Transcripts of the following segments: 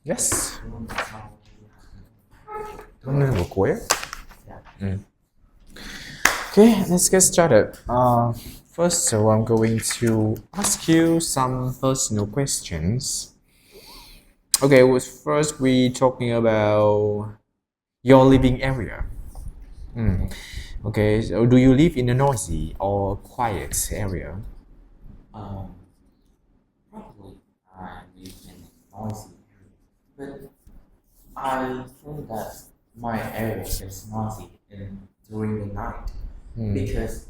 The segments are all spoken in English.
Yes. Hôm nay là buổi cuối. Okay, let's get started. First, so I'm going to ask you some personal questions. Okay, first we talking about your living area. Okay, so do you live in a noisy or quiet area? Probably I live in a noisy area, but I think that my area is noisy during the night because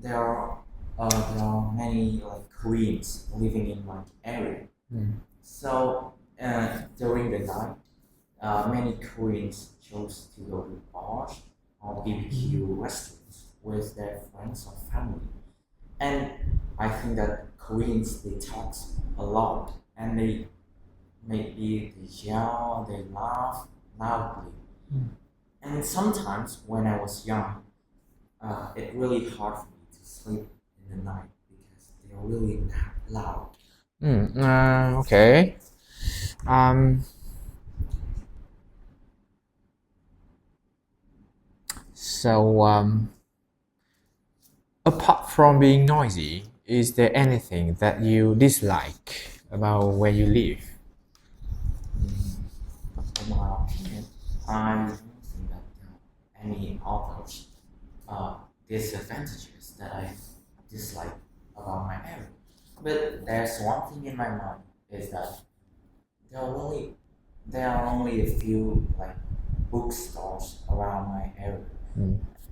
there are many like Koreans living in my area. So during the night, many Koreans chose to go to bars or BBQ restaurants with their friends or family. And I think that Koreans they talk a lot and they yell, they laugh loudly. And sometimes when I was young, it really hard for me to sleep in the night because they are really loud. Okay. So, apart from being noisy, is there anything that you dislike about where you live? In my opinion, I don't think that there are any other disadvantages that I dislike about my area. But there's one thing in my mind is that there are only there are only a few like bookstores around my area,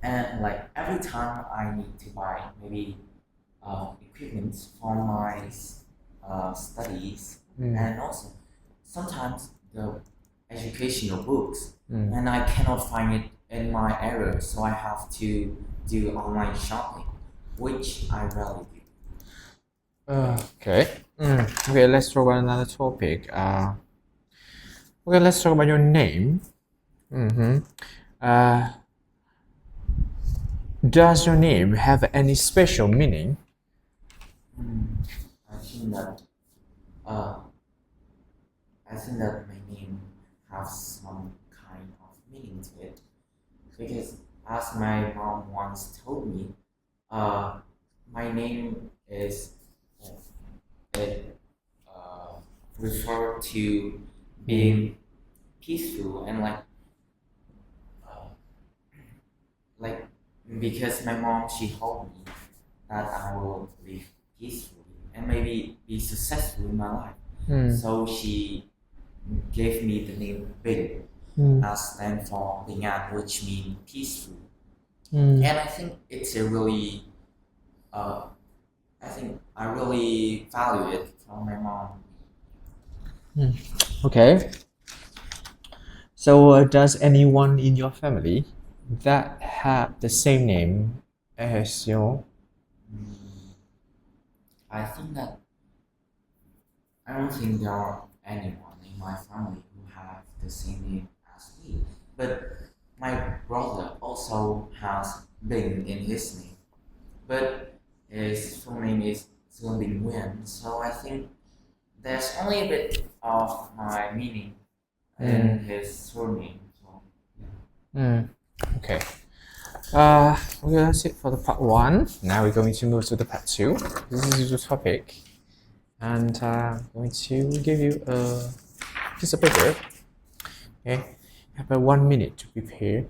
and like every time I need to buy maybe equipment for my studies, and also sometimes the educational books, and I cannot find it in my area, so I have to do online shopping, which I rarely do. Okay. Okay, let's talk about another topic. Okay, let's talk about your name. Uh, does your name have any special meaning? I think that uh, I think that my name has some kind of meaning to it because, as my mom once told me, my name is it refer to being peaceful and uh, like because my mom she told me that I will live peacefully and maybe be successful in my life. So she gave me the name Bình, as stand for Bình, which means peaceful. And I think it's a really, I think I really value it from my mom. Okay. So, does anyone in your family that have the same name as you? I think that I don't think there are anyone in my family who have the same name as me. But my brother also has Bing in his name. But his full name is Dương Bình, so I think there's only a bit of my meaning in his surname. So Okay. Okay, that's it for the part one. Now we're going to move to the part two. This is the topic, and I'm going to give you a piece of paper. Okay, you have 1 minute to prepare.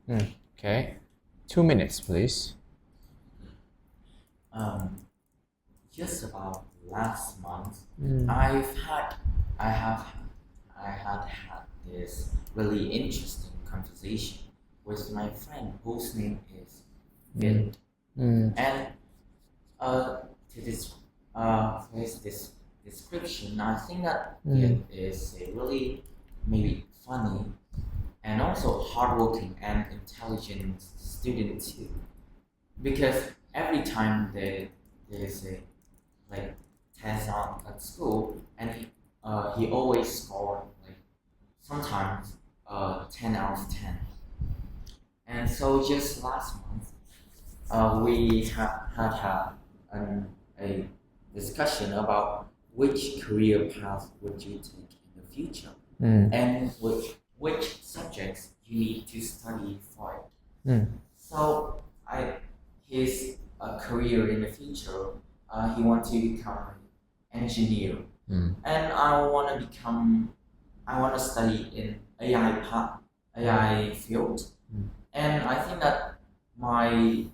Okay. 2 minutes, please. Just about last month, Mm. I had had this really interesting conversation with my friend whose name is Bình. And to this with this description, I think that it is a really maybe funny and also hardworking and intelligent student too. Because every time there's a like test on at school, and he always scored like sometimes 10 out of 10. And so just last month, we had a discussion about which career path would you take in the future, and which subjects you need to study for it. So his career in the future, he wants to become an engineer, and I want to study in AI field, and I think that my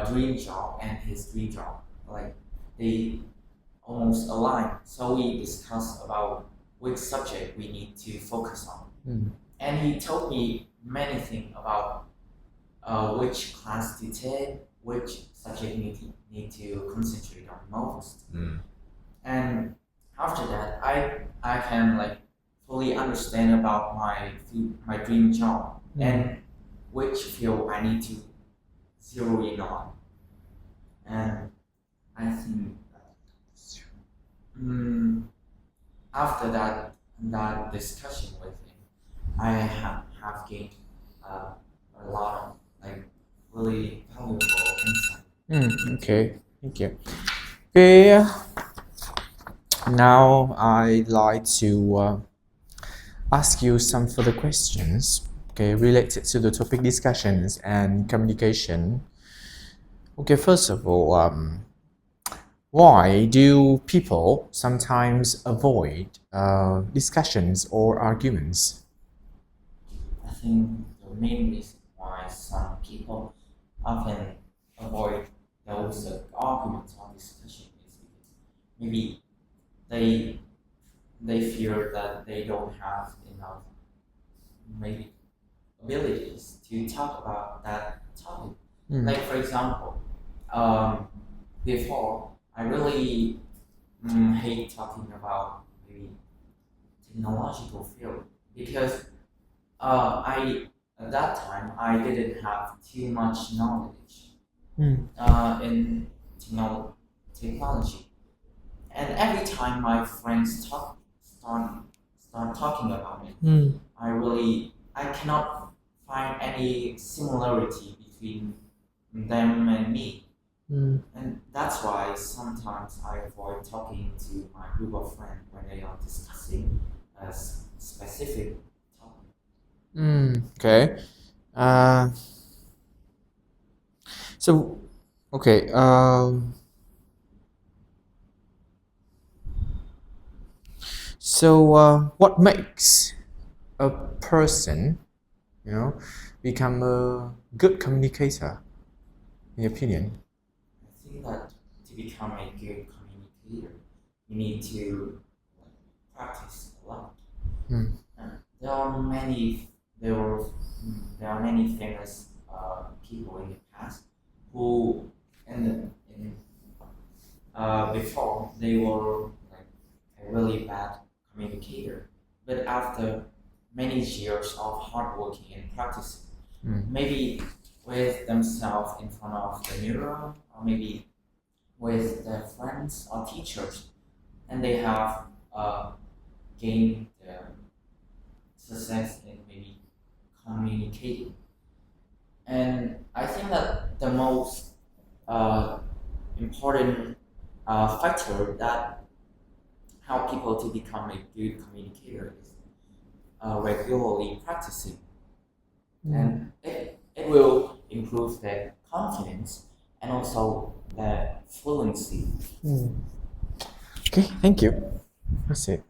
dream job and his dream job, like they almost align. So we discussed about which subject we need to focus on, and he told me many things about which class to take, which subject need to concentrate on most. And after that, I can like fully understand about my dream job and which field I need to zero in on. And I think after that discussion with him, I have gained a lot of like really valuable insight. Okay, thank you. Okay, now I'd like to ask you some further questions, okay, related to the topic discussions and communication. Okay, first of all, why do people sometimes avoid discussions or arguments? I think the main reason why some people often avoid those arguments or discussion is because maybe they fear that they don't have enough maybe abilities to talk about that topic. Like for example, before I really hate talking about maybe technological field because at that time I didn't have too much knowledge in technology, and every time my friends start talking about it, I cannot find any similarity between them and me, and that's why sometimes I avoid talking to my group of friends when they are discussing a specific topic. Okay. So, okay. What makes a person, become a good communicator, in your opinion? I think that to become a good communicator, you need to practice a lot. There are many famous people in the past who before they were like a really bad communicator, but after many years of hard working and practicing, maybe with themselves in front of the mirror, or maybe with their friends or teachers, and they have gained their success in maybe communicating. And I think that the most important factor that help people to become a good communicator is regularly practicing, and it will improve their confidence and also their fluency. Okay, thank you. That's it.